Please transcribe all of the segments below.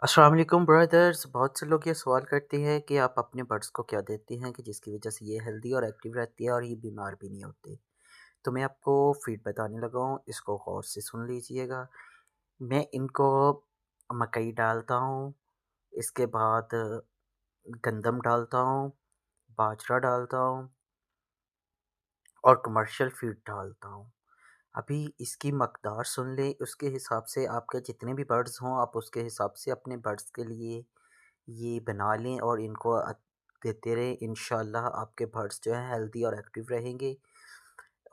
अस्सलाम वालेकुम ब्रदर्स। बहुत से लोग ये सवाल करते हैं कि आप अपने बर्ड्स को क्या देते हैं कि जिसकी वजह से ये हेल्दी और एक्टिव रहती है और ये बीमार भी नहीं होते। तो मैं आपको फीड बताने लगा हूँ, इसको गौर से सुन लीजिएगा। मैं इनको मकई डालता हूँ, इसके बाद गंदम डालता हूँ, बाजरा डालता हूँ और कमर्शियल फीड डालता हूँ। अभी इसकी मकदार सुन लें, उसके हिसाब से आपके जितने भी बर्ड्स हों आप उसके हिसाब से अपने बर्ड्स के लिए ये बना लें और इनको देते रहें। इंशाल्लाह आपके बर्ड्स जो हैं हेल्दी और एक्टिव रहेंगे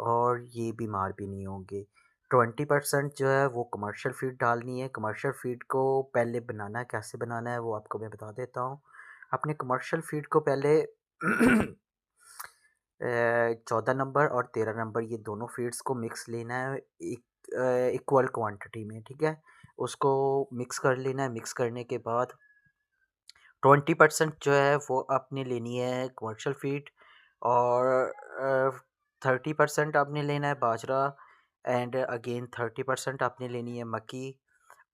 और ये बीमार भी नहीं होंगे। 20% जो है वो कमर्शियल फ़ीड डालनी है। कमर्शियल फ़ीड को पहले बनाना कैसे बनाना है वो आपको मैं बता देता हूँ। अपने कमर्शियल फ़ीड को पहले 14 नंबर और 13 नंबर ये दोनों फ़ीड्स को मिक्स लेना है इक्वल क्वांटिटी में, ठीक है? उसको मिक्स कर लेना है। मिक्स करने के बाद 20% जो है वो आपने लेनी है कमर्शियल फ़ीड और 30% आपने लेना है बाजरा एंड अगेन 30% आपने लेनी है मक्की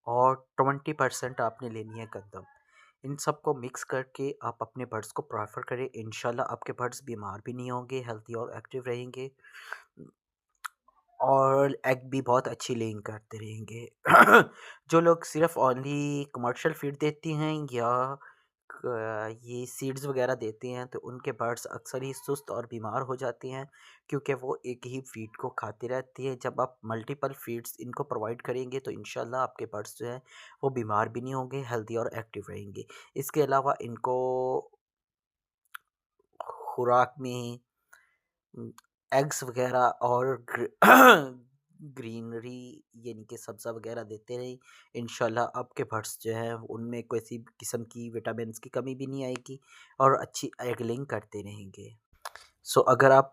और 20% आपने लेनी है गंदम। इन सबको मिक्स करके आप अपने बर्ड्स को प्रेफ़र करें। इंशाल्लाह आपके बर्ड्स बीमार भी नहीं होंगे, हेल्दी और एक्टिव रहेंगे और एग भी बहुत अच्छी लेइंग करते रहेंगे। जो लोग सिर्फ़ ओनली कमर्शियल फ़ीड देती हैं या ये सीड्स वगैरह देते हैं तो उनके बर्ड्स अक्सर ही सुस्त और बीमार हो जाते हैं क्योंकि वो एक ही फ़ीड को खाते रहते हैं। जब आप मल्टीपल फ़ीड्स इनको प्रोवाइड करेंगे तो इंशाल्लाह आपके बर्ड्स जो हैं वो बीमार भी नहीं होंगे, हेल्दी और एक्टिव रहेंगे। इसके अलावा इनको खुराक में उम, एग्स वग़ैरह और ग्रीनरी यानी कि सब्ज़ा वग़ैरह देते रहें। इंशाल्लाह आपके बर्ड्स जो हैं उनमें किसी भी किस्म की विटामिन्स की कमी भी नहीं आएगी और अच्छी एग लेइंग करते रहेंगे। सो अगर आप